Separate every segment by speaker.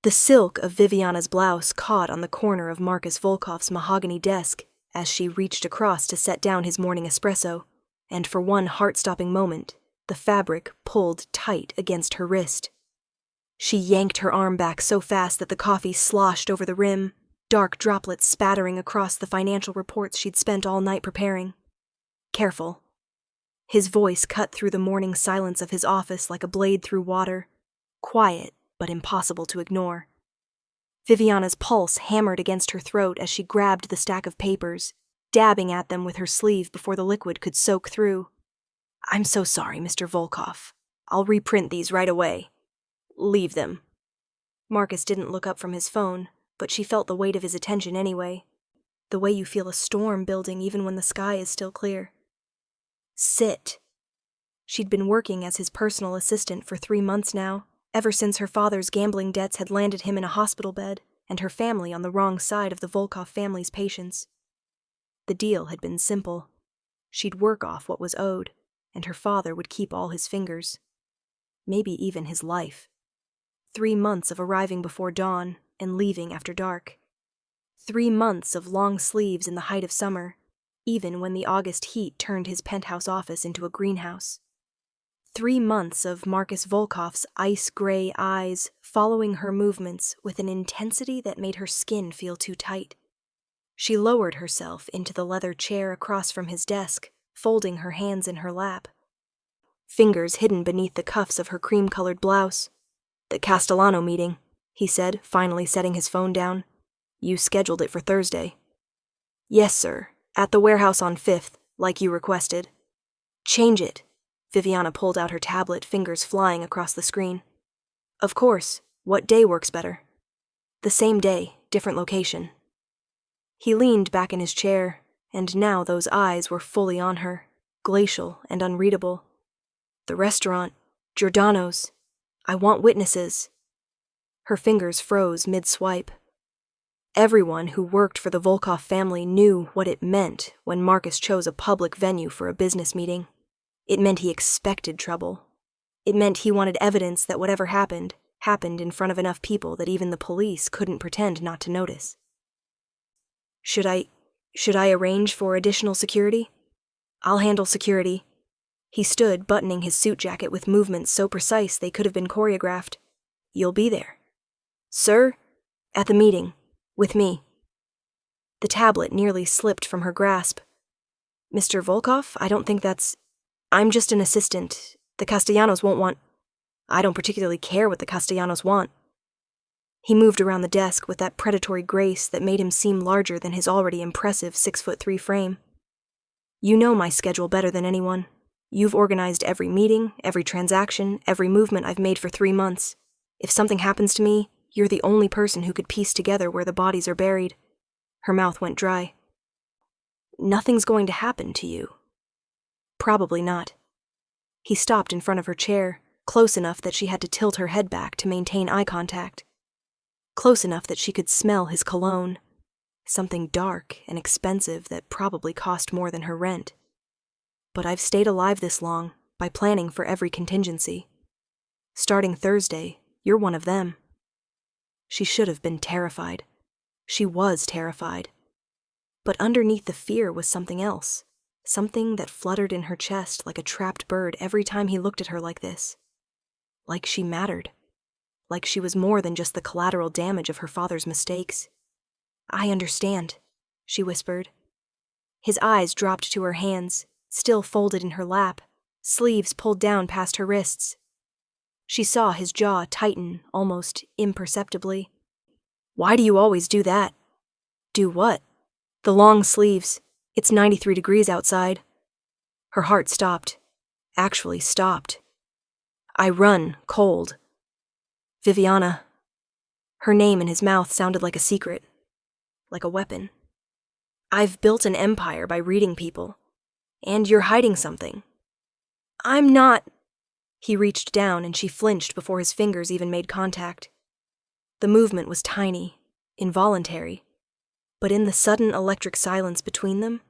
Speaker 1: The silk of Viviana's blouse caught on the corner of Marcus Volkov's mahogany desk as she reached across to set down his morning espresso, and for one heart-stopping moment, the fabric pulled tight against her wrist. She yanked her arm back so fast that the coffee sloshed over the rim, dark droplets spattering across the financial reports she'd spent all night preparing. Careful. His voice cut through the morning silence of his office like a blade through water, quiet but impossible to ignore. Viviana's pulse hammered against her throat as she grabbed the stack of papers, dabbing at them with her sleeve before the liquid could soak through. "I'm so sorry, Mr. Volkov. I'll reprint these right away. Leave them." Marcus didn't look up from his phone, but she felt the weight of his attention anyway. The way you feel a storm building even when the sky is still clear. Sit. She'd been working as his personal assistant for 3 months now, ever since her father's gambling debts had landed him in a hospital bed and her family on the wrong side of the Volkov family's patience. The deal had been simple. She'd work off what was owed, and her father would keep all his fingers. Maybe even his life. 3 months of arriving before dawn and leaving after dark. 3 months of long sleeves in the height of summer, even when the August heat turned his penthouse office into a greenhouse. 3 months of Marcus Volkov's ice-gray eyes following her movements with an intensity that made her skin feel too tight. She lowered herself into the leather chair across from his desk, folding her hands in her lap. Fingers hidden beneath the cuffs of her cream-colored blouse. "The Castellano meeting," he said, finally setting his phone down. "You scheduled it for Thursday." "Yes, sir. At the warehouse on 5th, like you requested." "Change it." Viviana pulled out her tablet, fingers flying across the screen. "Of course. What day works better?" "The same day, different location." He leaned back in his chair, and now those eyes were fully on her, glacial and unreadable. "The restaurant, Giordano's. I want witnesses." Her fingers froze mid-swipe. Everyone who worked for the Volkov family knew what it meant when Marcus chose a public venue for a business meeting. It meant he expected trouble. It meant he wanted evidence that whatever happened in front of enough people that even the police couldn't pretend not to notice. Should I arrange for additional security?" "I'll handle security." He stood, buttoning his suit jacket with movements so precise they could have been choreographed. "You'll be there." "Sir?" "At the meeting. With me." The tablet nearly slipped from her grasp. "Mr. Volkov, I don't think that's... I'm just an assistant. The Castellanos won't want... I don't particularly care what the Castellanos want." He moved around the desk with that predatory grace that made him seem larger than his already impressive 6'3" frame. "You know my schedule better than anyone. You've organized every meeting, every transaction, every movement I've made for 3 months. If something happens to me, you're the only person who could piece together where the bodies are buried." Her mouth went dry. "Nothing's going to happen to you." "Probably not." He stopped in front of her chair, close enough that she had to tilt her head back to maintain eye contact. Close enough that she could smell his cologne. Something dark and expensive that probably cost more than her rent. "But I've stayed alive this long by planning for every contingency. Starting Thursday, you're one of them." She should have been terrified. She was terrified. But underneath the fear was something else. Something that fluttered in her chest like a trapped bird every time he looked at her like this. Like she mattered. Like she was more than just the collateral damage of her father's mistakes. "I understand," she whispered. His eyes dropped to her hands, still folded in her lap, sleeves pulled down past her wrists. She saw his jaw tighten almost imperceptibly. "Why do you always do that?" "Do what?" "The long sleeves. It's 93 degrees outside." Her heart stopped. Actually stopped. "I run cold." "Viviana." Her name in his mouth sounded like a secret. Like a weapon. "I've built an empire by reading people. And you're hiding something." "I'm not..." He reached down and she flinched before his fingers even made contact. The movement was tiny, involuntary. But in the sudden electric silence between them,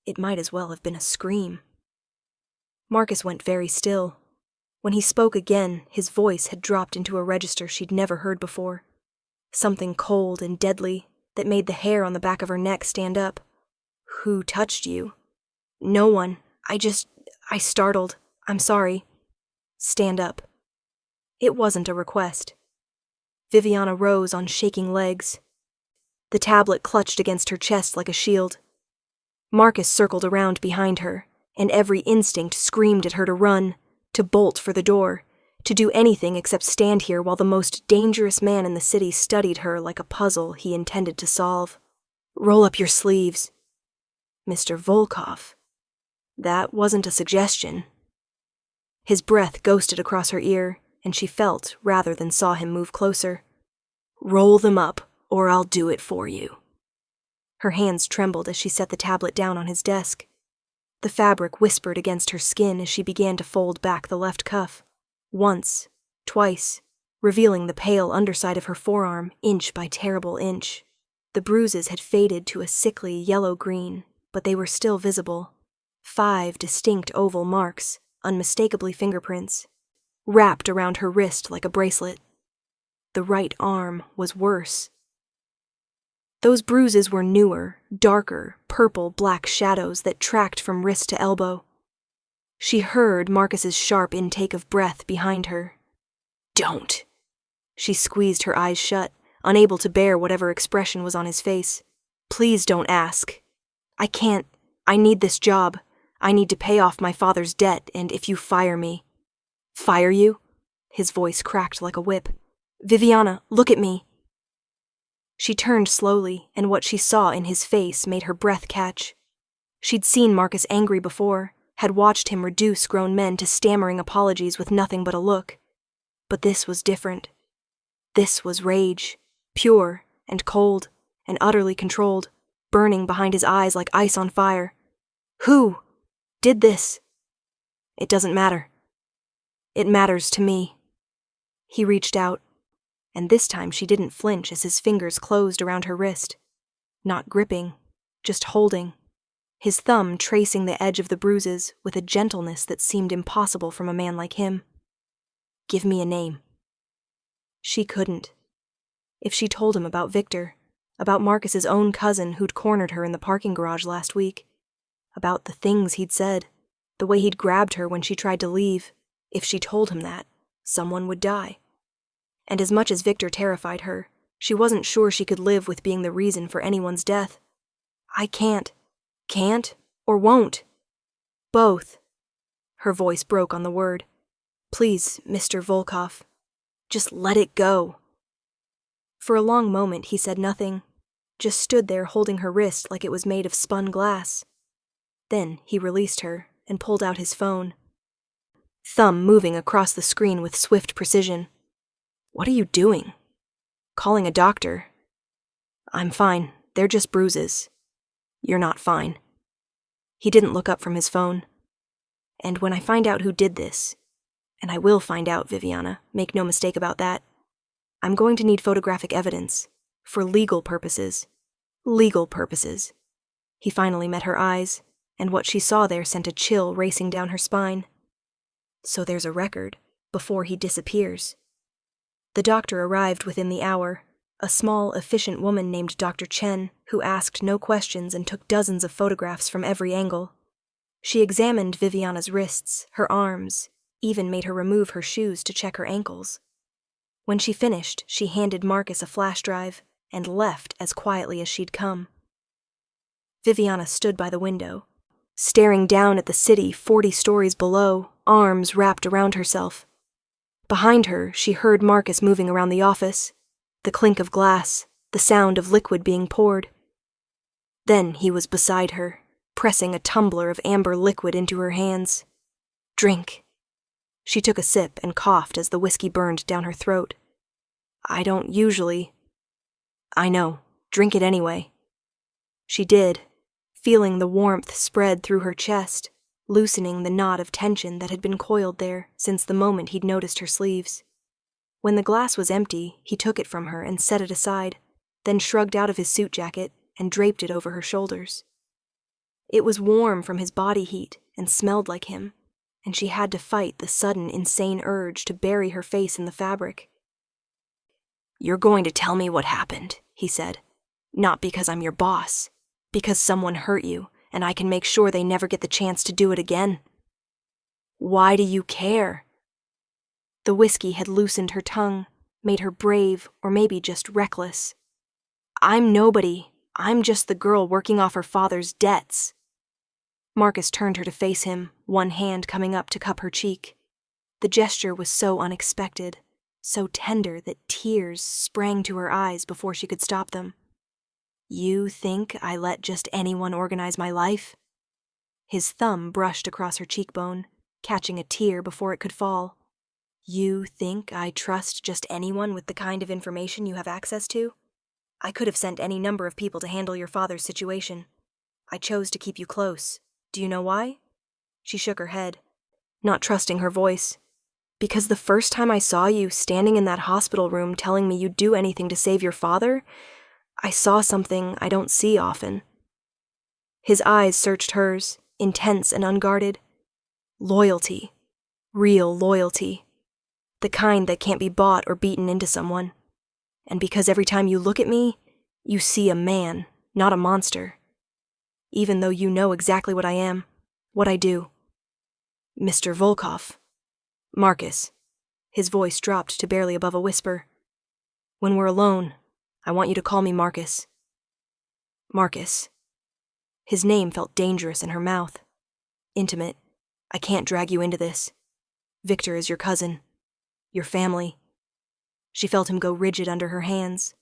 Speaker 1: it might as well have been a scream. Marcus went very still. When he spoke again, his voice had dropped into a register she'd never heard before. Something cold and deadly that made the hair on the back of her neck stand up. Who touched you? No one. I startled. I'm sorry. Stand up. It wasn't a request. Viviana rose on shaking legs. The tablet clutched against her chest like a shield. Marcus circled around behind her, and every instinct screamed at her to run, to bolt for the door, to do anything except stand here while the most dangerous man in the city studied her like a puzzle he intended to solve. Roll up your sleeves. Mr. Volkov. That wasn't a suggestion. His breath ghosted across her ear, and she felt rather than saw him move closer. Roll them up, or I'll do it for you. Her hands trembled as she set the tablet down on his desk. The fabric whispered against her skin as she began to fold back the left cuff. Once, twice, revealing the pale underside of her forearm inch by terrible inch. The bruises had faded to a sickly yellow-green, but they were still visible. 5 distinct oval marks, unmistakably fingerprints, wrapped around her wrist like a bracelet. The right arm was worse. Those bruises were newer, darker, purple-black shadows that tracked from wrist to elbow. She heard Marcus's sharp intake of breath behind her. Don't. She squeezed her eyes shut, unable to bear whatever expression was on his face. Please don't ask. I can't. I need this job. I need to pay off my father's debt, and if you fire me... Fire you? His voice cracked like a whip. Viviana, look at me. She turned slowly, and what she saw in his face made her breath catch. She'd seen Marcus angry before, had watched him reduce grown men to stammering apologies with nothing but a look. But this was different. This was rage, pure and cold and utterly controlled, burning behind his eyes like ice on fire. Who did this? It doesn't matter. It matters to me. He reached out, and this time she didn't flinch as his fingers closed around her wrist. Not gripping, just holding, his thumb tracing the edge of the bruises with a gentleness that seemed impossible from a man like him. Give me a name. She couldn't. If she told him about Victor, about Marcus's own cousin who'd cornered her in the parking garage last week, about the things he'd said, the way he'd grabbed her when she tried to leave, if she told him that, someone would die. And as much as Victor terrified her, she wasn't sure she could live with being the reason for anyone's death. I can't or won't. Both. Her voice broke on the word. Please, Mr. Volkov, just let it go. For a long moment he said nothing, just stood there holding her wrist like it was made of spun glass. Then he released her and pulled out his phone, thumb moving across the screen with swift precision. What are you doing? Calling a doctor. I'm fine. They're just bruises. You're not fine. He didn't look up from his phone. And when I find out who did this, and I will find out, Viviana, make no mistake about that, I'm going to need photographic evidence. For legal purposes. Legal purposes. He finally met her eyes, and what she saw there sent a chill racing down her spine. So there's a record, before he disappears. The doctor arrived within the hour, a small, efficient woman named Dr. Chen, who asked no questions and took dozens of photographs from every angle. She examined Viviana's wrists, her arms, even made her remove her shoes to check her ankles. When she finished, she handed Marcus a flash drive and left as quietly as she'd come. Viviana stood by the window, staring down at the city 40 stories below, arms wrapped around herself. Behind her, she heard Marcus moving around the office, the clink of glass, the sound of liquid being poured. Then he was beside her, pressing a tumbler of amber liquid into her hands. Drink. She took a sip and coughed as the whiskey burned down her throat. I don't usually... I know. Drink it anyway. She did, feeling the warmth spread through her chest, loosening the knot of tension that had been coiled there since the moment he'd noticed her sleeves. When the glass was empty, he took it from her and set it aside, then shrugged out of his suit jacket and draped it over her shoulders. It was warm from his body heat and smelled like him, and she had to fight the sudden, insane urge to bury her face in the fabric. "You're going to tell me what happened," he said. "Not because I'm your boss. Because someone hurt you, and I can make sure they never get the chance to do it again." "Why do you care?" The whiskey had loosened her tongue, made her brave or maybe just reckless. "I'm nobody. I'm just the girl working off her father's debts." Marcus turned her to face him, one hand coming up to cup her cheek. The gesture was so unexpected, so tender that tears sprang to her eyes before she could stop them. "You think I let just anyone organize my life?" His thumb brushed across her cheekbone, catching a tear before it could fall. "You think I trust just anyone with the kind of information you have access to? I could have sent any number of people to handle your father's situation. I chose to keep you close. Do you know why?" She shook her head, not trusting her voice. "Because the first time I saw you standing in that hospital room telling me you'd do anything to save your father, I saw something I don't see often." His eyes searched hers, intense and unguarded. Loyalty. Real loyalty. The kind that can't be bought or beaten into someone. And because every time you look at me, you see a man, not a monster. Even though you know exactly what I am, what I do. "Mr. Volkov." "Marcus." His voice dropped to barely above a whisper. "When we're alone, I want you to call me Marcus." Marcus. His name felt dangerous in her mouth. Intimate. "I can't drag you into this. Victor is your cousin. Your family." She felt him go rigid under her hands,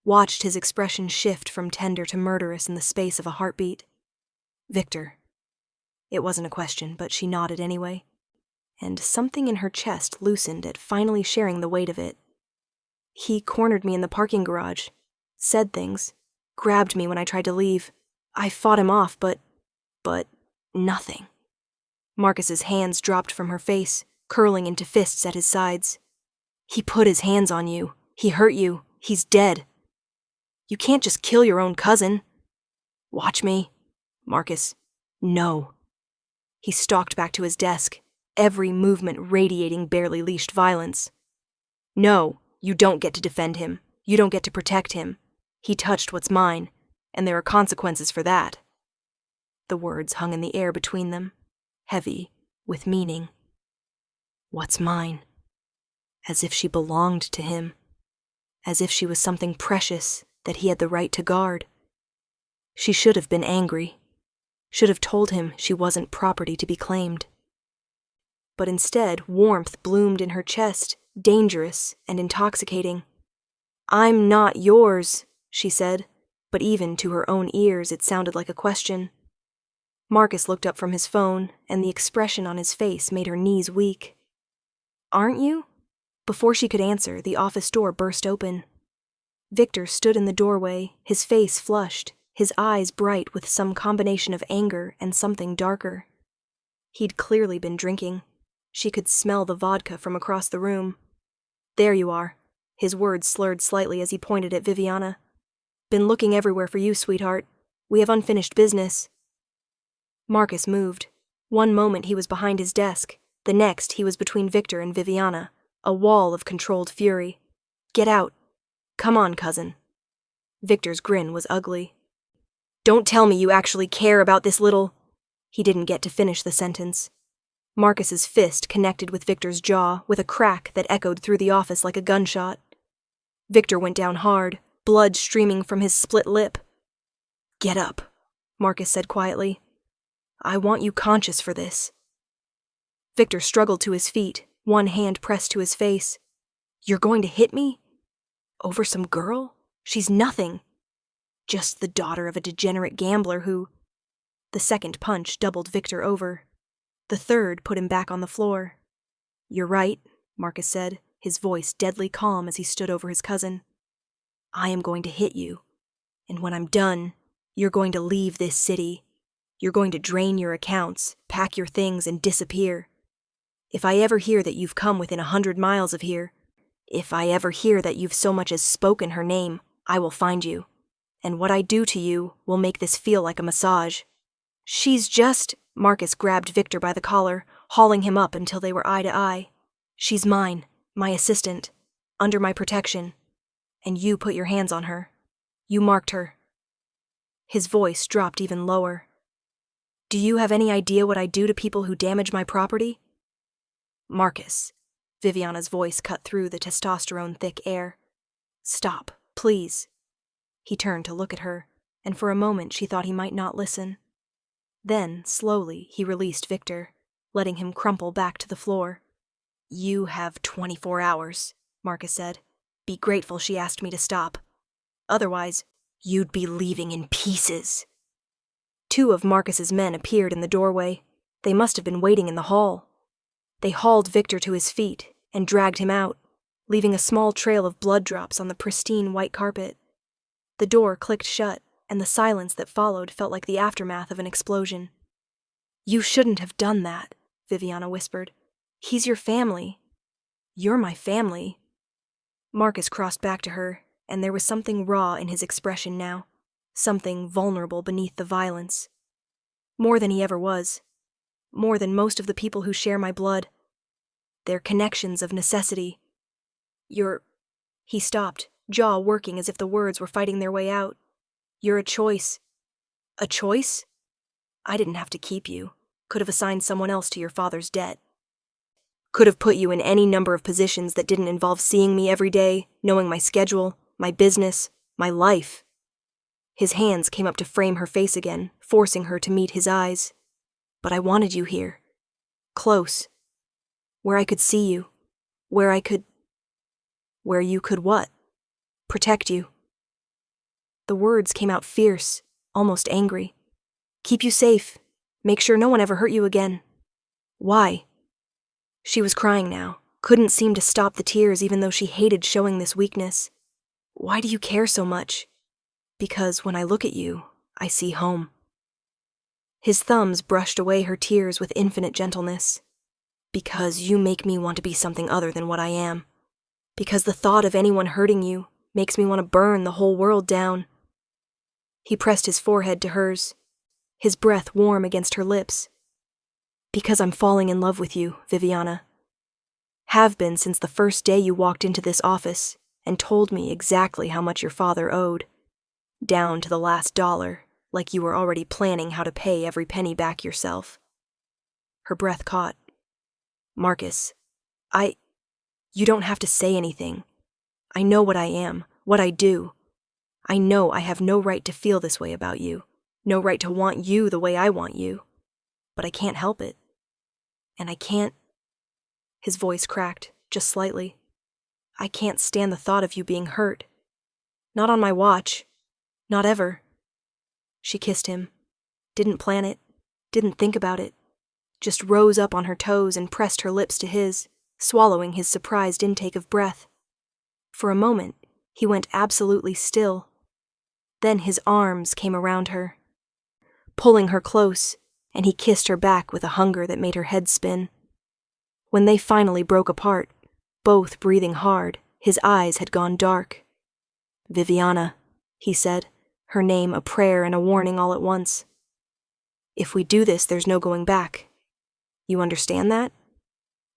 Speaker 1: watched his expression shift from tender to murderous in the space of a heartbeat. Victor. It wasn't a question, but she nodded anyway. And something in her chest loosened at finally sharing the weight of it. "He cornered me in the parking garage, said things, grabbed me when I tried to leave. I fought him off, but nothing." Marcus's hands dropped from her face, curling into fists at his sides. "He put his hands on you. He hurt you. He's dead. You can't just kill your own cousin." "Watch me." "Marcus, no." He stalked back to his desk, every movement radiating barely leashed violence. "No, you don't get to defend him. You don't get to protect him. He touched what's mine, and there are consequences for that." The words hung in the air between them, heavy, with meaning. What's mine? As if she belonged to him. As if she was something precious that he had the right to guard. She should have been angry. Should have told him she wasn't property to be claimed. But instead, warmth bloomed in her chest, dangerous and intoxicating. "I'm not yours," she said, but even to her own ears it sounded like a question. Marcus looked up from his phone, and the expression on his face made her knees weak. "Aren't you?" Before she could answer, the office door burst open. Victor stood in the doorway, his face flushed, his eyes bright with some combination of anger and something darker. He'd clearly been drinking. She could smell the vodka from across the room. "There you are." His words slurred slightly as he pointed at Viviana. "Been looking everywhere for you, sweetheart. We have unfinished business." Marcus moved. One moment he was behind his desk. The next he was between Victor and Viviana, a wall of controlled fury. "Get out. Come on, cousin." Victor's grin was ugly. "Don't tell me you actually care about this little—" He didn't get to finish the sentence. Marcus's fist connected with Victor's jaw with a crack that echoed through the office like a gunshot. Victor went down hard, blood streaming from his split lip. "Get up," Marcus said quietly. "I want you conscious for this." Victor struggled to his feet, one hand pressed to his face. "You're going to hit me? Over some girl? She's nothing. Just the daughter of a degenerate gambler who—" The second punch doubled Victor over. The third put him back on the floor. "You're right," Marcus said, his voice deadly calm as he stood over his cousin. "I am going to hit you. And when I'm done, you're going to leave this city. You're going to drain your accounts, pack your things, and disappear. If I ever hear that you've come within 100 miles of here, if I ever hear that you've so much as spoken her name, I will find you. And what I do to you will make this feel like a massage." "She's just—" Marcus grabbed Victor by the collar, hauling him up until they were eye to eye. "She's mine, my assistant, under my protection. And you put your hands on her. You marked her. His voice dropped even lower. Do you have any idea what I do to people who damage my property? Marcus. Viviana's voice cut through the testosterone-thick air. Stop, please. He turned to look at her, and for a moment she thought he might not listen. Then, slowly, he released Victor, letting him crumple back to the floor. You have 24 hours, Marcus said. Be grateful she asked me to stop. Otherwise, you'd be leaving in pieces. 2 of Marcus's men appeared in the doorway. They must have been waiting in the hall. They hauled Victor to his feet and dragged him out, leaving a small trail of blood drops on the pristine white carpet. The door clicked shut, and the silence that followed felt like the aftermath of an explosion. You shouldn't have done that, Viviana whispered. He's your family. You're my family. Marcus crossed back to her, and there was something raw in his expression now, something vulnerable beneath the violence. More than he ever was. More than most of the people who share my blood. They're connections of necessity. He stopped, jaw working as if the words were fighting their way out. You're a choice. A choice? I didn't have to keep you. Could have assigned someone else to your father's debt. Could have put you in any number of positions that didn't involve seeing me every day, knowing my schedule, my business, my life. His hands came up to frame her face again, forcing her to meet his eyes. But I wanted you here. Close. Where I could see you. Where you could what? Protect you. The words came out fierce, almost angry. Keep you safe. Make sure no one ever hurt you again. Why? She was crying now, couldn't seem to stop the tears even though she hated showing this weakness. Why do you care so much? Because when I look at you, I see home. His thumbs brushed away her tears with infinite gentleness. Because you make me want to be something other than what I am. Because the thought of anyone hurting you makes me want to burn the whole world down. He pressed his forehead to hers, his breath warm against her lips. Because I'm falling in love with you, Viviana. Have been since the first day you walked into this office and told me exactly how much your father owed. Down to the last dollar, like you were already planning how to pay every penny back yourself. Her breath caught. Marcus, you don't have to say anything. I know what I am, what I do. I know I have no right to feel this way about you, no right to want you the way I want you. But I can't help it. And I can't... His voice cracked, just slightly. I can't stand the thought of you being hurt. Not on my watch. Not ever. She kissed him. Didn't plan it. Didn't think about it. Just rose up on her toes and pressed her lips to his, swallowing his surprised intake of breath. For a moment, he went absolutely still. Then his arms came around her, pulling her close, and he kissed her back with a hunger that made her head spin. When they finally broke apart, both breathing hard, his eyes had gone dark. Viviana, he said, her name a prayer and a warning all at once. If we do this, there's no going back. You understand that?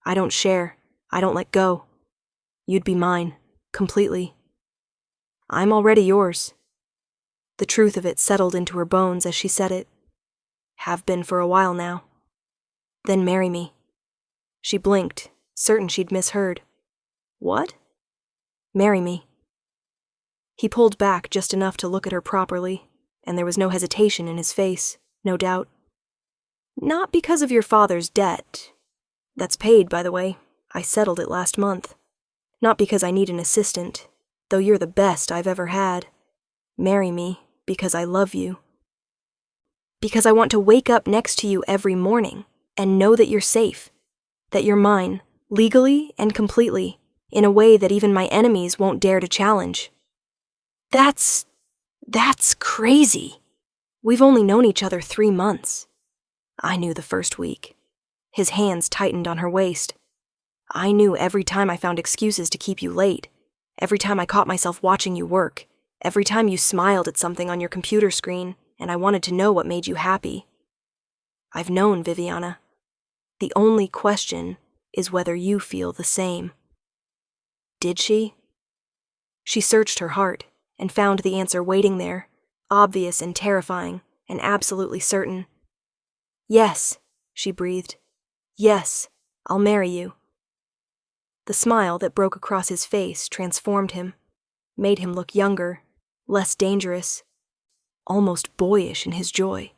Speaker 1: I don't share. I don't let go. You'd be mine, completely. I'm already yours. The truth of it settled into her bones as she said it. Have been for a while now. Then marry me. She blinked, certain she'd misheard. What? Marry me. He pulled back just enough to look at her properly, and there was no hesitation in his face, no doubt. Not because of your father's debt. That's paid, by the way. I settled it last month. Not because I need an assistant, though you're the best I've ever had. Marry me because I love you. Because I want to wake up next to you every morning and know that you're safe, that you're mine, legally and completely, in a way that even my enemies won't dare to challenge. That's crazy. We've only known each other 3 months. I knew the first week. His hands tightened on her waist. I knew every time I found excuses to keep you late, every time I caught myself watching you work, every time you smiled at something on your computer screen, and I wanted to know what made you happy. I've known, Viviana. The only question is whether you feel the same. Did she? She searched her heart and found the answer waiting there, obvious and terrifying, and absolutely certain. "Yes," she breathed. "Yes, I'll marry you." The smile that broke across his face transformed him, made him look younger, less dangerous, almost boyish in his joy.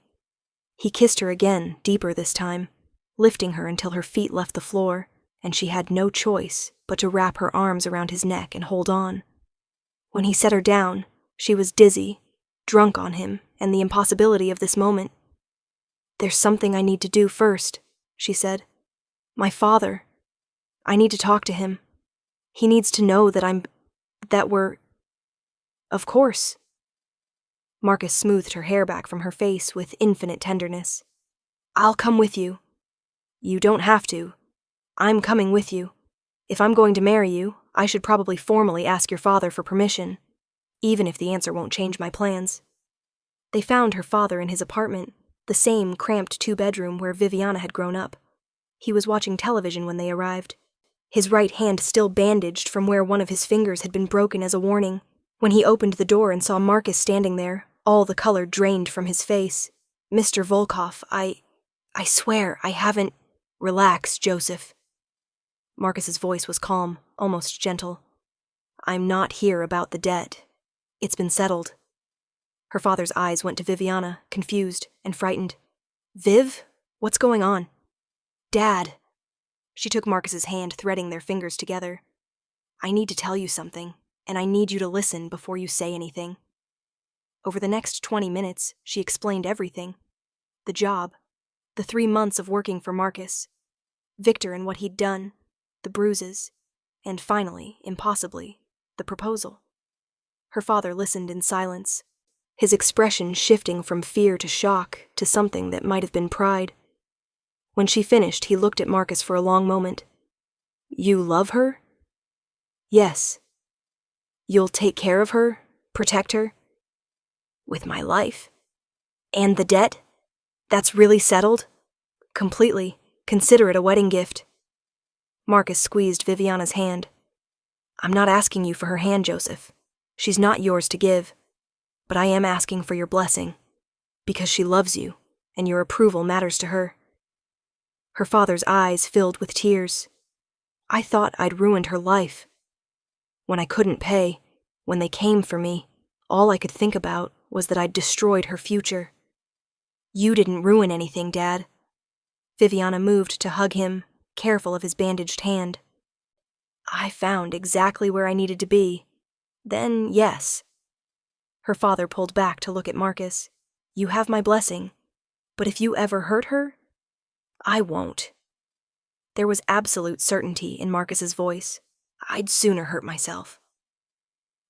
Speaker 1: He kissed her again, deeper this time, lifting her until her feet left the floor, and she had no choice but to wrap her arms around his neck and hold on. When he set her down, she was dizzy, drunk on him and the impossibility of this moment. "There's something I need to do first," she said. "My father. I need to talk to him. He needs to know that we're..." "Of course." Marcus smoothed her hair back from her face with infinite tenderness. "I'll come with you." "You don't have to. I'm coming with you. If I'm going to marry you, I should probably formally ask your father for permission, even if the answer won't change my plans." They found her father in his apartment, the same cramped two-bedroom where Viviana had grown up. He was watching television when they arrived, his right hand still bandaged from where one of his fingers had been broken as a warning. When he opened the door and saw Marcus standing there, all the color drained from his face. "Mr. Volkov, I swear I haven't..." "Relax, Joseph." Marcus's voice was calm, almost gentle. "I'm not here about the debt. It's been settled." Her father's eyes went to Viviana, confused and frightened. "Viv? What's going on?" "Dad." She took Marcus's hand, threading their fingers together. "I need to tell you something, and I need you to listen before you say anything." Over the next 20 minutes, she explained everything. The job, the 3 months of working for Marcus, Victor and what he'd done, the bruises, and finally, impossibly, the proposal. Her father listened in silence, his expression shifting from fear to shock to something that might have been pride. When she finished, he looked at Marcus for a long moment. "You love her?" "Yes." "You'll take care of her? Protect her?" "With my life." "And the debt? That's really settled?" "Completely. Consider it a wedding gift." Marcus squeezed Viviana's hand. "I'm not asking you for her hand, Joseph. She's not yours to give. But I am asking for your blessing, because she loves you, and your approval matters to her." Her father's eyes filled with tears. "I thought I'd ruined her life. When I couldn't pay, when they came for me, all I could think about was that I'd destroyed her future." "You didn't ruin anything, Dad." Viviana moved to hug him, careful of his bandaged hand. "I found exactly where I needed to be. Then, yes." Her father pulled back to look at Marcus. "You have my blessing, but if you ever hurt her, I won't." There was absolute certainty in Marcus's voice. "I'd sooner hurt myself."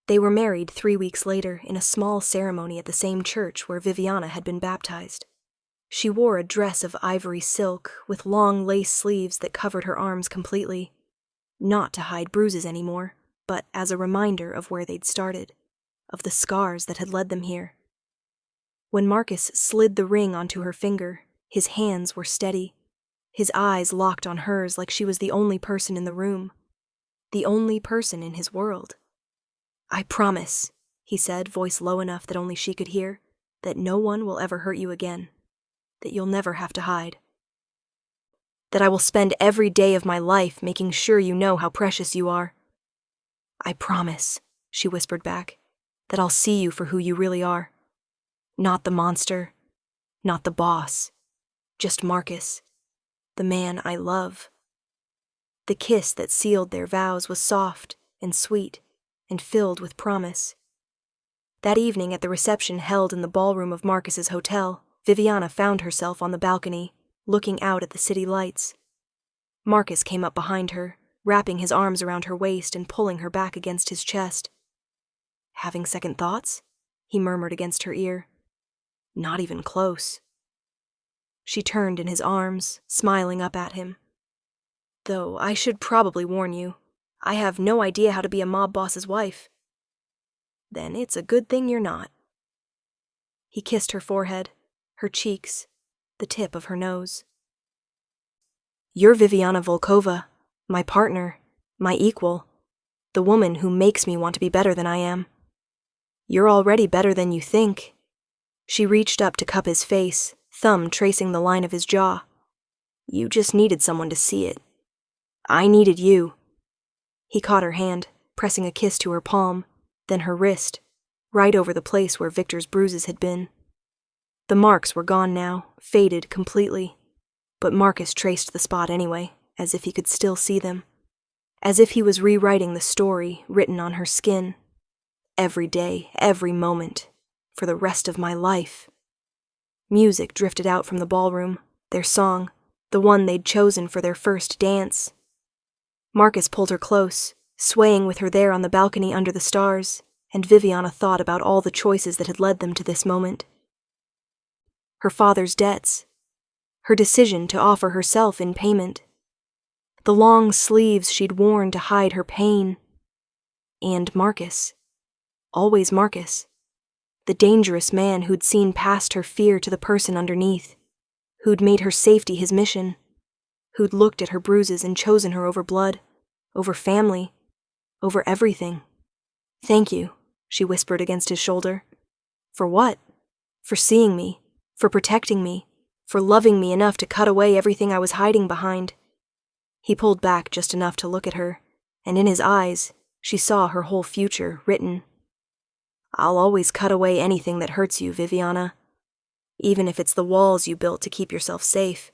Speaker 1: They were married 3 weeks later in a small ceremony at the same church where Viviana had been baptized. She wore a dress of ivory silk with long lace sleeves that covered her arms completely, not to hide bruises anymore, but as a reminder of where they'd started, of the scars that had led them here. When Marcus slid the ring onto her finger, his hands were steady, his eyes locked on hers like she was the only person in the room, the only person in his world. "I promise," he said, voice low enough that only she could hear, "that no one will ever hurt you again, that you'll never have to hide. That I will spend every day of my life making sure you know how precious you are." "I promise," she whispered back, "that I'll see you for who you really are. Not the monster, not the boss, just Marcus, the man I love." The kiss that sealed their vows was soft and sweet and filled with promise. That evening at the reception held in the ballroom of Marcus's hotel, Viviana found herself on the balcony, looking out at the city lights. Marcus came up behind her, wrapping his arms around her waist and pulling her back against his chest. "Having second thoughts?" he murmured against her ear. "Not even close." She turned in his arms, smiling up at him. "Though I should probably warn you, I have no idea how to be a mob boss's wife." "Then it's a good thing you're not." He kissed her forehead, her cheeks, the tip of her nose. "You're Viviana Volkova, my partner, my equal, The woman who makes me want to be better than I am. You're already better than you think. She reached up to cup his face, thumb tracing the line of his jaw. You just needed someone to see it. I needed you. He caught her hand, pressing a kiss to her palm, then her wrist, right over the place where Victor's bruises had been. The marks were gone now, faded completely, but Marcus traced the spot anyway, as if he could still see them, as if he was rewriting the story written on her skin. Every day, every moment, for the rest of my life. Music drifted out from the ballroom, their song, the one they'd chosen for their first dance. Marcus pulled her close, swaying with her there on the balcony under the stars, and Viviana thought about all the choices that had led them to this moment. Her father's debts, her decision to offer herself in payment, the long sleeves she'd worn to hide her pain, and Marcus, always Marcus, the dangerous man who'd seen past her fear to the person underneath, who'd made her safety his mission, who'd looked at her bruises and chosen her over blood, over family, over everything. Thank you, she whispered against his shoulder. For what? For seeing me, for protecting me, for loving me enough to cut away everything I was hiding behind. He pulled back just enough to look at her, and in his eyes, she saw her whole future written. I'll always cut away anything that hurts you, Viviana, even if it's the walls you built to keep yourself safe,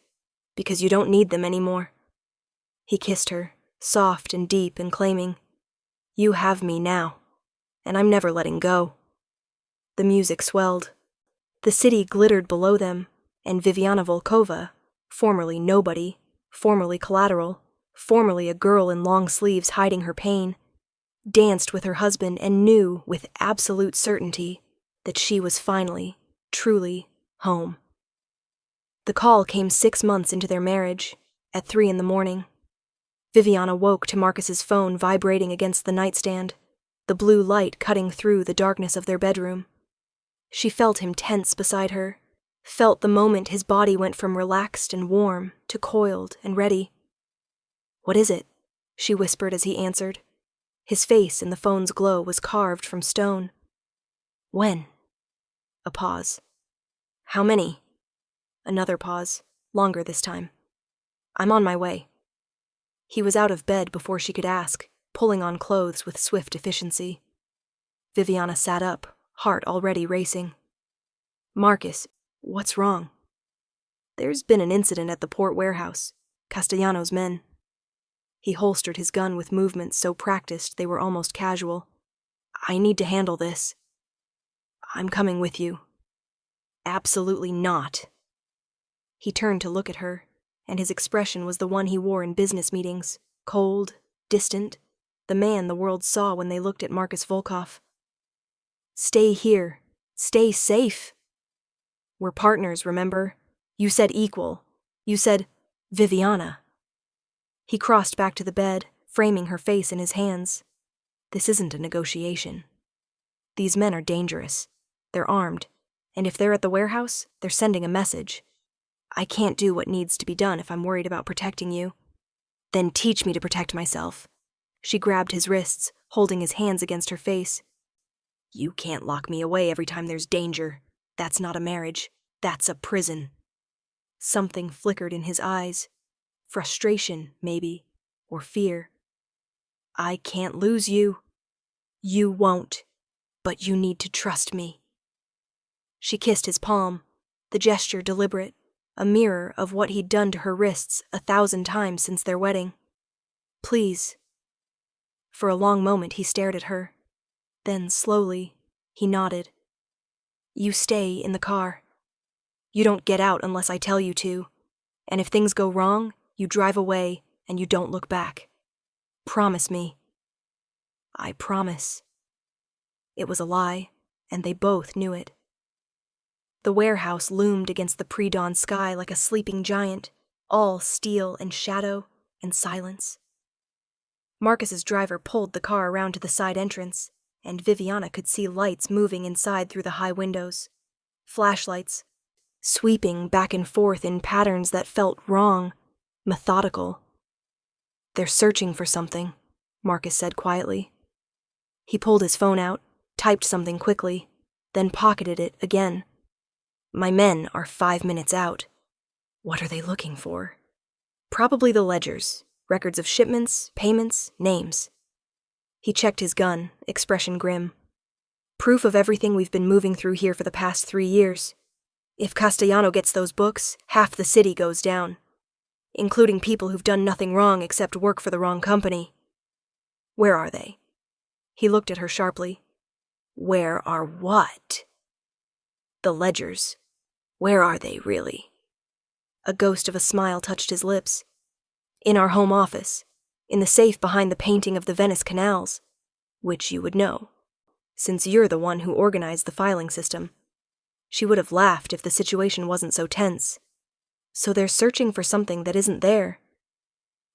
Speaker 1: because you don't need them anymore. He kissed her, soft and deep and claiming, You have me now, and I'm never letting go. The music swelled. The city glittered below them, and Viviana Volkova, formerly nobody, formerly collateral, formerly a girl in long sleeves hiding her pain, danced with her husband and knew with absolute certainty that she was finally, truly, home. The call came 6 months into their marriage, at 3 a.m. Viviana woke to Marcus's phone vibrating against the nightstand, the blue light cutting through the darkness of their bedroom. She felt him tense beside her, felt the moment his body went from relaxed and warm to coiled and ready. What is it? She whispered as he answered. His face in the phone's glow was carved from stone. When? A pause. How many? Another pause, longer this time. I'm on my way. He was out of bed before she could ask, pulling on clothes with swift efficiency. Viviana sat up, heart already racing. Marcus, what's wrong? There's been an incident at the port warehouse, Castellano's men. He holstered his gun with movements so practiced they were almost casual. I need to handle this. I'm coming with you. Absolutely not. He turned to look at her, and his expression was the one he wore in business meetings, cold, distant, the man the world saw when they looked at Marcus Volkov. Stay here. Stay safe. We're partners, remember? You said equal. You said, Viviana. He crossed back to the bed, framing her face in his hands. This isn't a negotiation. These men are dangerous. They're armed, and if they're at the warehouse, they're sending a message. I can't do what needs to be done if I'm worried about protecting you. Then teach me to protect myself. She grabbed his wrists, holding his hands against her face. You can't lock me away every time there's danger. That's not a marriage. That's a prison. Something flickered in his eyes. Frustration, maybe, or fear. I can't lose you. You won't, but you need to trust me. She kissed his palm, the gesture deliberate, a mirror of what he'd done to her wrists 1,000 times since their wedding. Please. For a long moment he stared at her. Then, slowly, he nodded. You stay in the car. You don't get out unless I tell you to, and if things go wrong, you drive away and you don't look back. Promise me. I promise. It was a lie, and they both knew it. The warehouse loomed against the pre-dawn sky like a sleeping giant, all steel and shadow and silence. Marcus's driver pulled the car around to the side entrance, and Viviana could see lights moving inside through the high windows. Flashlights, sweeping back and forth in patterns that felt wrong, methodical. They're searching for something, Marcus said quietly, He pulled his phone out, typed something quickly, then pocketed it again. My men are 5 minutes out. What are they looking for? Probably the ledgers, records of shipments, payments, names. He checked his gun, expression grim. Proof of everything we've been moving through here for the past 3 years. If Castellano gets those books, half the city goes down, including people who've done nothing wrong except work for the wrong company. Where are they? He looked at her sharply. Where are what? The ledgers. Where are they, really? A ghost of a smile touched his lips. In our home office, in the safe behind the painting of the Venice canals, which you would know, since you're the one who organized the filing system. She would have laughed if the situation wasn't so tense. So they're searching for something that isn't there.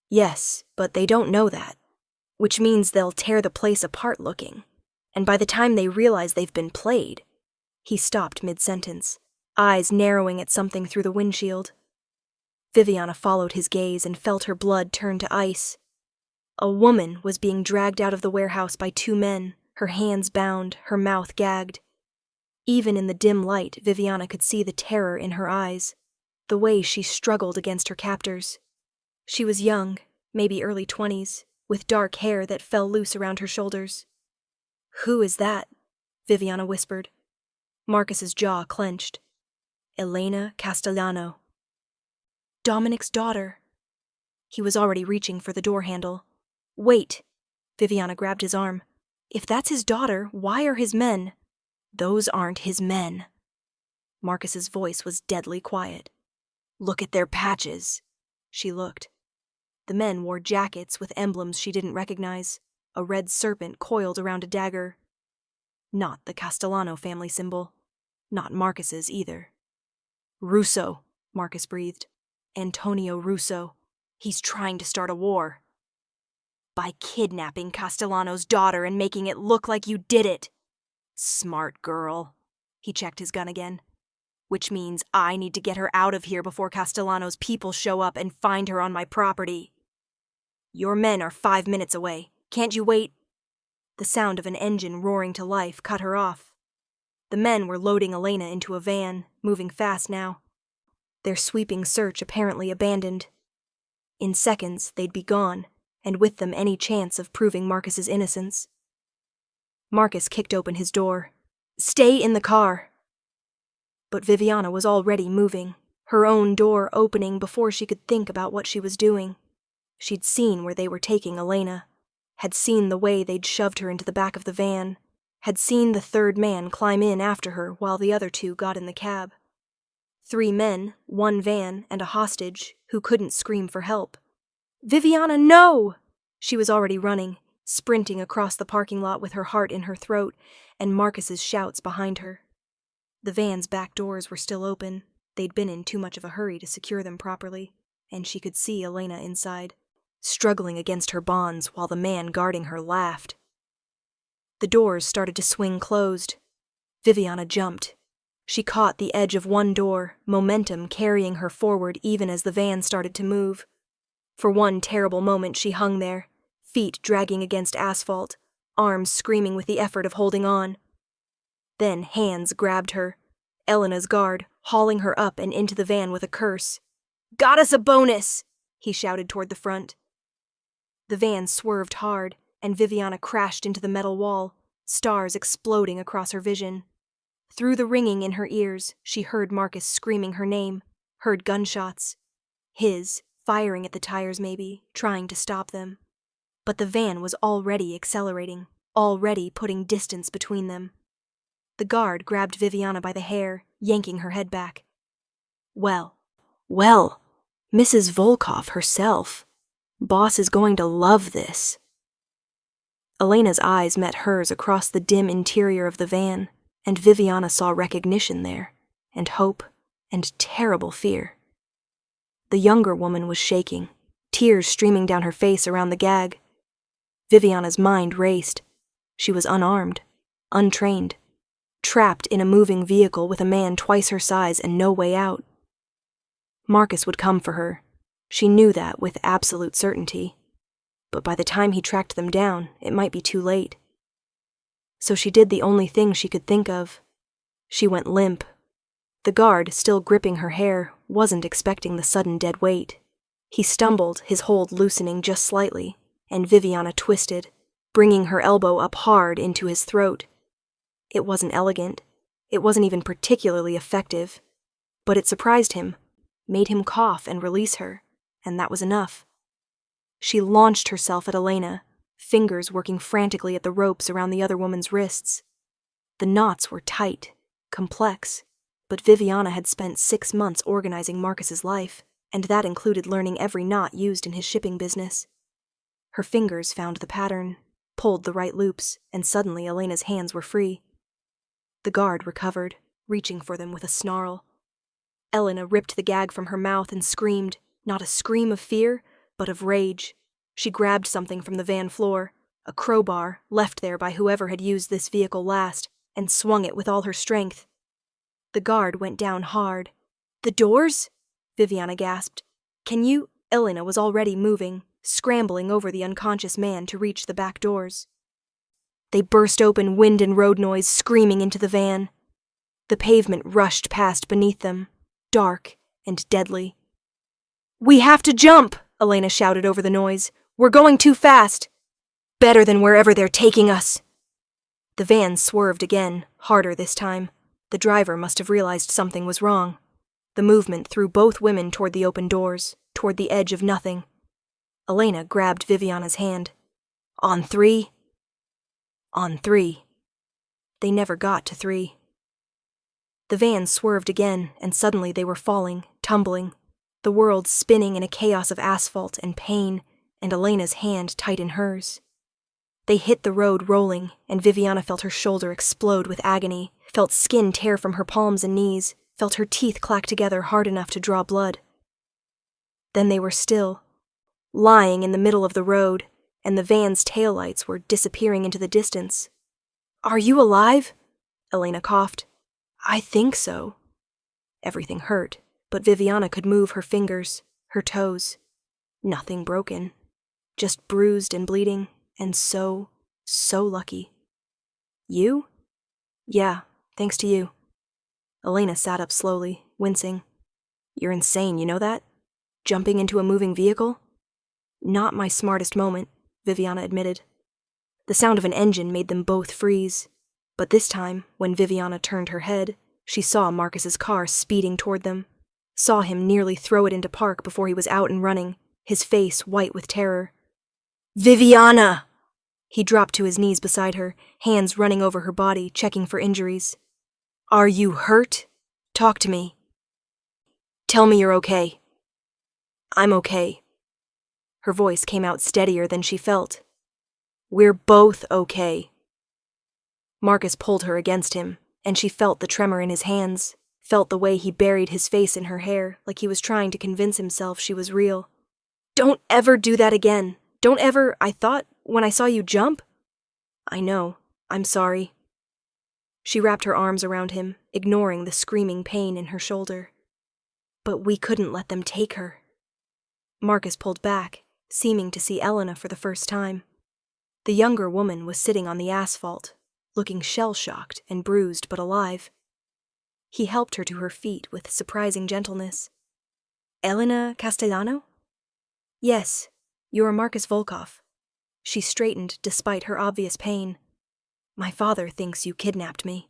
Speaker 1: Yes, but they don't know that, which means they'll tear the place apart looking, and by the time they realize they've been played. He stopped mid-sentence, eyes narrowing at something through the windshield. Viviana followed his gaze and felt her blood turn to ice. A woman was being dragged out of the warehouse by 2 men, her hands bound, her mouth gagged. Even in the dim light, Viviana could see the terror in her eyes, the way she struggled against her captors. She was young, maybe early 20s, with dark hair that fell loose around her shoulders. Who is that? Viviana whispered. Marcus's jaw clenched. Elena Castellano. Dominic's daughter. He was already reaching for the door handle. Wait! Viviana grabbed his arm. If that's his daughter, why are his men? Those aren't his men. Marcus's voice was deadly quiet. Look at their patches. She looked. The men wore jackets with emblems she didn't recognize, a red serpent coiled around a dagger. Not the Castellano family symbol. Not Marcus's either. Russo, Marcus breathed. Antonio Russo. He's trying to start a war. By kidnapping Castellano's daughter and making it look like you did it. Smart girl. He checked his gun again. Which means I need to get her out of here before Castellano's people show up and find her on my property. Your men are 5 minutes away. Can't you wait? The sound of an engine roaring to life cut her off. The men were loading Elena into a van, moving fast now. Their sweeping search apparently abandoned. In seconds, they'd be gone, and with them any chance of proving Marcus's innocence. Marcus kicked open his door. Stay in the car! But Viviana was already moving, her own door opening before she could think about what she was doing. She'd seen where they were taking Elena, had seen the way they'd shoved her into the back of the van, had seen the 3rd man climb in after her while the other 2 got in the cab. 3 men, 1 van, and a hostage who couldn't scream for help. Viviana, no! She was already running, sprinting across the parking lot with her heart in her throat and Marcus's shouts behind her. The van's back doors were still open. They'd been in too much of a hurry to secure them properly, and she could see Elena inside, struggling against her bonds while the man guarding her laughed. The doors started to swing closed. Viviana jumped. She caught the edge of one door, momentum carrying her forward even as the van started to move. For one terrible moment she hung there, feet dragging against asphalt, arms screaming with the effort of holding on. Then hands grabbed her, Elena's guard, hauling her up and into the van with a curse. Got us a bonus! He shouted toward the front. The van swerved hard, and Viviana crashed into the metal wall, stars exploding across her vision. Through the ringing in her ears, she heard Marcus screaming her name, heard gunshots. His, firing at the tires maybe, trying to stop them. But the van was already accelerating, already putting distance between them. The guard grabbed Viviana by the hair, yanking her head back. Well, Mrs. Volkov herself. Boss is going to love this. Elena's eyes met hers across the dim interior of the van, and Viviana saw recognition there, and hope, and terrible fear. The younger woman was shaking, tears streaming down her face around the gag. Viviana's mind raced. She was unarmed, untrained, trapped in a moving vehicle with a man twice her size and no way out. Marcus would come for her. She knew that with absolute certainty. But by the time he tracked them down, it might be too late. So she did the only thing she could think of. She went limp. The guard, still gripping her hair, wasn't expecting the sudden dead weight. He stumbled, his hold loosening just slightly, and Viviana twisted, bringing her elbow up hard into his throat. It wasn't elegant. It wasn't even particularly effective. But it surprised him, made him cough and release her, and that was enough. She launched herself at Elena, fingers working frantically at the ropes around the other woman's wrists. The knots were tight, complex, but Viviana had spent 6 months organizing Marcus's life, and that included learning every knot used in his shipping business. Her fingers found the pattern, pulled the right loops, and suddenly Elena's hands were free. The guard recovered, reaching for them with a snarl. Elena ripped the gag from her mouth and screamed, not a scream of fear, but of rage. She grabbed something from the van floor, a crowbar left there by whoever had used this vehicle last, and swung it with all her strength. The guard went down hard. "The doors?" Viviana gasped. "Can you—" Elena was already moving, scrambling over the unconscious man to reach the back doors. They burst open, wind and road noise screaming into the van. The pavement rushed past beneath them, dark and deadly. "We have to jump!" Elena shouted over the noise. "We're going too fast! Better than wherever they're taking us!" The van swerved again, harder this time. The driver must have realized something was wrong. The movement threw both women toward the open doors, toward the edge of nothing. Elena grabbed Viviana's hand. "On 3. On 3. They never got to 3. The van swerved again, and suddenly they were falling, tumbling, the world spinning in a chaos of asphalt and pain, and Elena's hand tight in hers. They hit the road rolling, and Viviana felt her shoulder explode with agony, felt skin tear from her palms and knees, felt her teeth clack together hard enough to draw blood. Then they were still, lying in the middle of the road, and the van's taillights were disappearing into the distance. "Are you alive?" Elena coughed. "I think so." Everything hurt, but Viviana could move her fingers, her toes. Nothing broken. Just bruised and bleeding, and so lucky. "You?" "Yeah, thanks to you." Elena sat up slowly, wincing. "You're insane, you know that? Jumping into a moving vehicle?" "Not my smartest moment," Viviana admitted. The sound of an engine made them both freeze. But this time, when Viviana turned her head, she saw Marcus's car speeding toward them, saw him nearly throw it into park before he was out and running, his face white with terror. "Viviana!" He dropped to his knees beside her, hands running over her body, checking for injuries. "Are you hurt? Talk to me. Tell me you're okay." "I'm okay." Her voice came out steadier than she felt. "We're both okay." Marcus pulled her against him, and she felt the tremor in his hands, felt the way he buried his face in her hair like he was trying to convince himself she was real. "Don't ever do that again. Don't ever— I thought, when I saw you jump—" "I know. I'm sorry." She wrapped her arms around him, ignoring the screaming pain in her shoulder. "But we couldn't let them take her." Marcus pulled back, seeming to see Elena for the first time. The younger woman was sitting on the asphalt, looking shell-shocked and bruised but alive. He helped her to her feet with surprising gentleness. "Elena Castellano?" "Yes, you're Marcus Volkov." She straightened despite her obvious pain. "My father thinks you kidnapped me."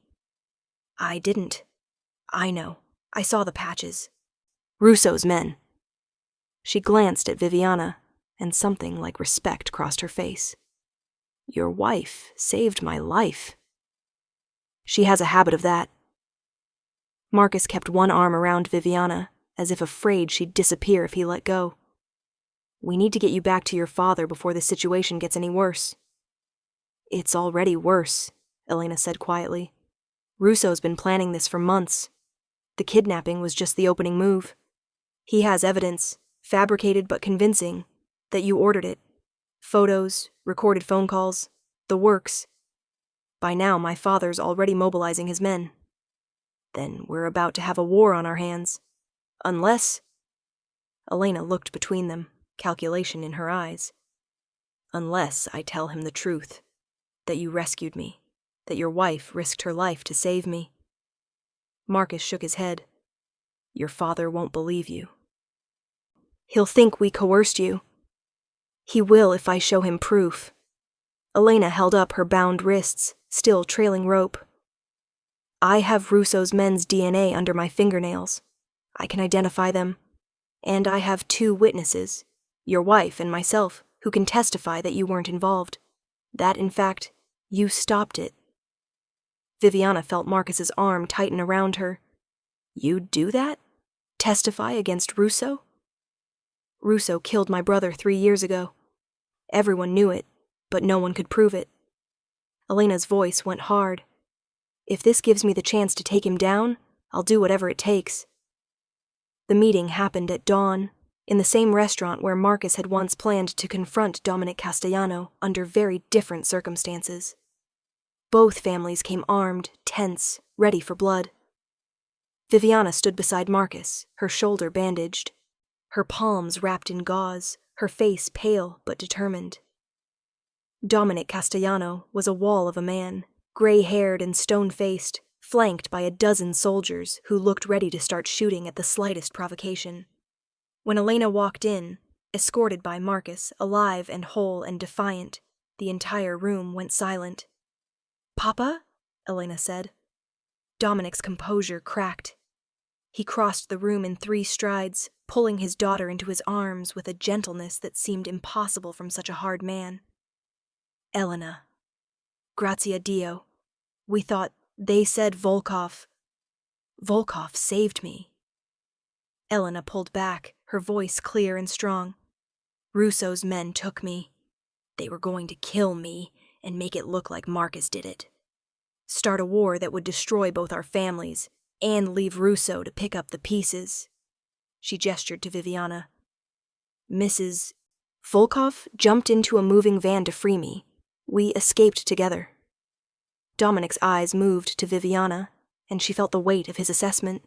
Speaker 1: "I didn't." "I know. I saw the patches. Russo's men." She glanced at Viviana, and something like respect crossed her face. "Your wife saved my life." "She has a habit of that." Marcus kept one arm around Viviana, as if afraid she'd disappear if he let go. "We need to get you back to your father before the situation gets any worse." "It's already worse," Elena said quietly. "Russo's been planning this for months. The kidnapping was just the opening move. He has evidence, fabricated but convincing, that you ordered it. Photos, recorded phone calls, the works. By now, my father's already mobilizing his men. Then we're about to have a war on our hands. Unless—" Elena looked between them, calculation in her eyes. "Unless I tell him the truth, that you rescued me, that your wife risked her life to save me." Marcus shook his head. "Your father won't believe you." "He'll think we coerced you." "He will if I show him proof." Elena held up her bound wrists, still trailing rope. "I have Russo's men's DNA under my fingernails. I can identify them. And I have 2 witnesses, your wife and myself, who can testify that you weren't involved. That, in fact, you stopped it." Viviana felt Marcus's arm tighten around her. "You'd do that? Testify against Russo?" "Russo killed my brother 3 years ago. Everyone knew it, but no one could prove it." Elena's voice went hard. "If this gives me the chance to take him down, I'll do whatever it takes." The meeting happened at dawn, in the same restaurant where Marcus had once planned to confront Dominic Castellano under very different circumstances. Both families came armed, tense, ready for blood. Viviana stood beside Marcus, her shoulder bandaged, her palms wrapped in gauze, her face pale but determined. Dominic Castellano was a wall of a man, gray-haired and stone-faced, flanked by a dozen soldiers who looked ready to start shooting at the slightest provocation. When Elena walked in, escorted by Marcus, alive and whole and defiant, the entire room went silent. "Papa?" Elena said. Dominic's composure cracked. He crossed the room in 3 strides, pulling his daughter into his arms with a gentleness that seemed impossible from such a hard man. "Elena, grazie a Dio. We thought they said Volkov saved me." Elena pulled back, her voice clear and strong. "Russo's men took me. They were going to kill me and make it look like Marcus did it. Start a war that would destroy both our families and leave Russo to pick up the pieces." She gestured to Viviana. "Mrs. Volkov jumped into a moving van to free me. We escaped together." Dominic's eyes moved to Viviana, and she felt the weight of his assessment.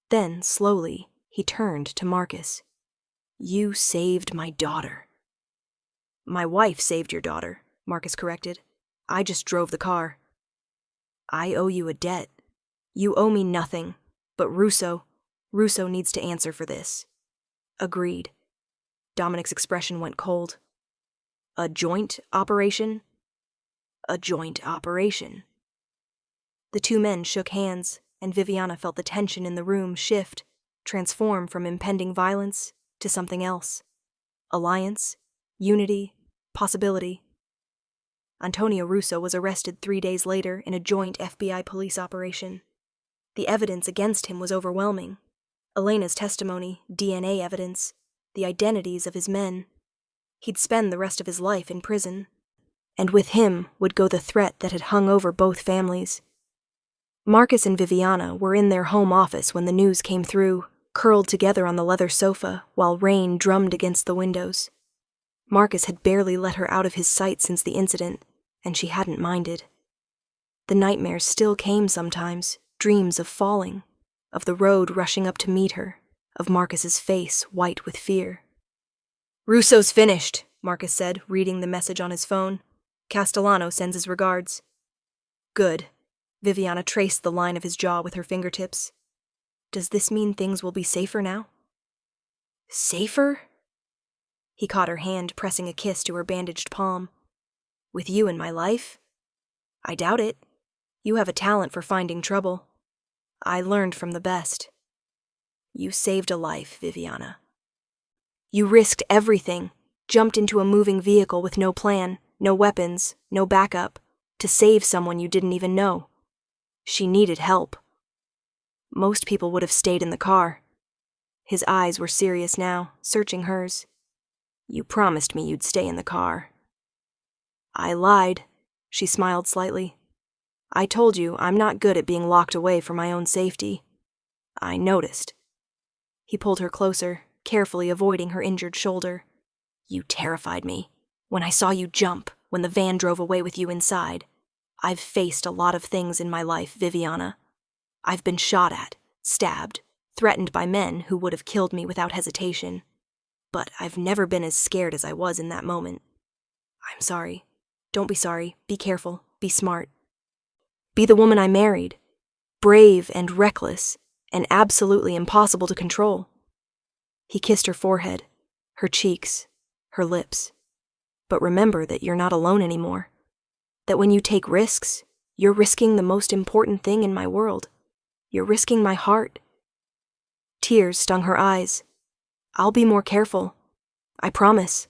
Speaker 1: Then, slowly, he turned to Marcus. "You saved my daughter." "My wife saved your daughter," Marcus corrected. "I just drove the car." "I owe you a debt. You owe me nothing, but Russo needs to answer for this." "Agreed." Dominic's expression went cold. "A joint operation?" "A joint operation." The 2 men shook hands, and Viviana felt the tension in the room shift, transform from impending violence to something else. Alliance, unity, possibility. Antonio Russo was arrested 3 days later in a joint FBI police operation. The evidence against him was overwhelming. Elena's testimony, DNA evidence, the identities of his men. He'd spend the rest of his life in prison, and with him would go the threat that had hung over both families. Marcus and Viviana were in their home office when the news came through, curled together on the leather sofa while rain drummed against the windows. Marcus had barely let her out of his sight since the incident, and she hadn't minded. The nightmares still came sometimes, dreams of falling, of the road rushing up to meet her, of Marcus's face white with fear. "Russo's finished," Marcus said, reading the message on his phone. "Castellano sends his regards." "Good." Viviana traced the line of his jaw with her fingertips. "Does this mean things will be safer now?" "Safer?" He caught her hand, pressing a kiss to her bandaged palm. "With you in my life? I doubt it. You have a talent for finding trouble. I learned from the best. You saved a life, Viviana. You risked everything, jumped into a moving vehicle with no plan, no weapons, no backup, to save someone you didn't even know. She needed help. Most people would have stayed in the car." His eyes were serious now, searching hers. "You promised me you'd stay in the car." "I lied," she smiled slightly. "I told you I'm not good at being locked away for my own safety. I noticed." He pulled her closer, carefully avoiding her injured shoulder. "You terrified me. When I saw you jump, when the van drove away with you inside. I've faced a lot of things in my life, Viviana. I've been shot at, stabbed, threatened by men who would have killed me without hesitation. But I've never been as scared as I was in that moment. I'm sorry. Don't be sorry. Be careful. Be smart. Be the woman I married. Brave and reckless, and absolutely impossible to control. He kissed her forehead, her cheeks, her lips. But remember that you're not alone anymore. That when you take risks, you're risking the most important thing in my world. You're risking my heart. Tears stung her eyes. I'll be more careful. I promise.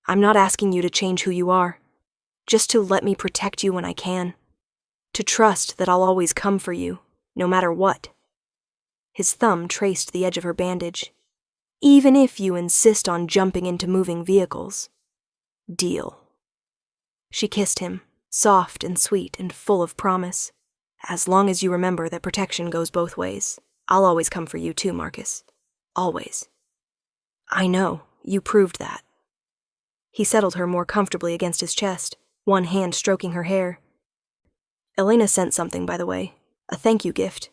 Speaker 1: I'm not asking you to change who you are, just to let me protect you when I can. To trust that I'll always come for you, no matter what. His thumb traced the edge of her bandage. Even if you insist on jumping into moving vehicles. Deal. She kissed him, soft and sweet and full of promise. As long as you remember that protection goes both ways, I'll always come for you too, Marcus. Always. I know, you proved that. He settled her more comfortably against his chest, one hand stroking her hair. Elena sent something, by the way. A thank you gift.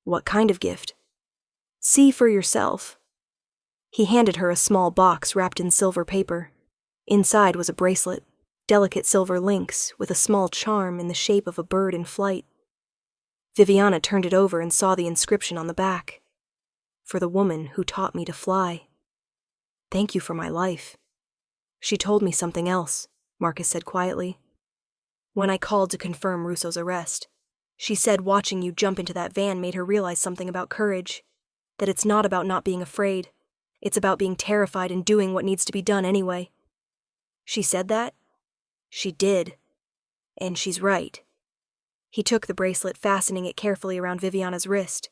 Speaker 1: What kind of gift? See for yourself. He handed her a small box wrapped in silver paper. Inside was a bracelet, delicate silver links with a small charm in the shape of a bird in flight. Viviana turned it over and saw the inscription on the back. For the woman who taught me to fly. Thank you for my life. She told me something else, Marcus said quietly. When I called to confirm Russo's arrest, she said watching you jump into that van made her realize something about courage. That it's not about not being afraid. It's about being terrified and doing what needs to be done anyway. She said that? She did. And she's right. He took the bracelet, fastening it carefully around Viviana's wrist,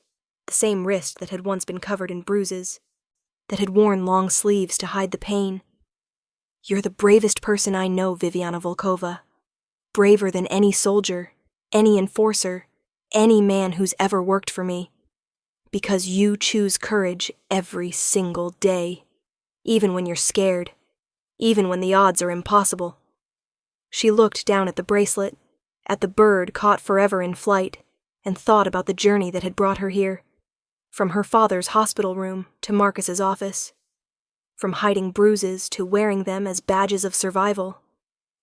Speaker 1: the same wrist that had once been covered in bruises, that had worn long sleeves to hide the pain. You're the bravest person I know, Viviana Volkova. Braver than any soldier, any enforcer, any man who's ever worked for me. Because you choose courage every single day, even when you're scared, even when the odds are impossible. She looked down at the bracelet, at the bird caught forever in flight, and thought about the journey that had brought her here, from her father's hospital room to Marcus's office, from hiding bruises to wearing them as badges of survival,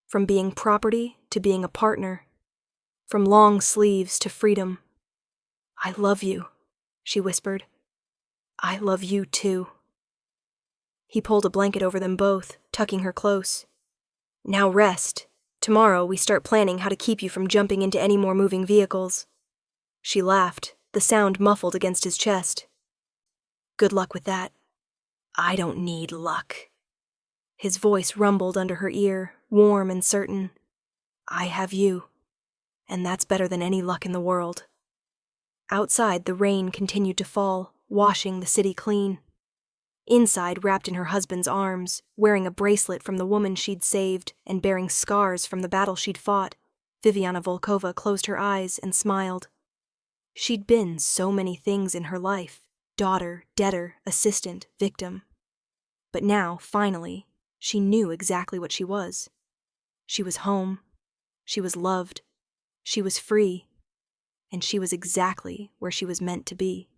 Speaker 1: from being property to being a partner, from long sleeves to freedom. I love you, she whispered. I love you too. He pulled a blanket over them both, tucking her close. Now rest. Tomorrow we start planning how to keep you from jumping into any more moving vehicles. She laughed, the sound muffled against his chest. Good luck with that. I don't need luck. His voice rumbled under her ear, warm and certain. I have you, and that's better than any luck in the world. Outside, the rain continued to fall, washing the city clean. Inside, wrapped in her husband's arms, wearing a bracelet from the woman she'd saved and bearing scars from the battle she'd fought, Viviana Volkova closed her eyes and smiled. She'd been so many things in her life, daughter, debtor, assistant, victim. But now, finally, she knew exactly what she was. She was home, she was loved, she was free, and she was exactly where she was meant to be.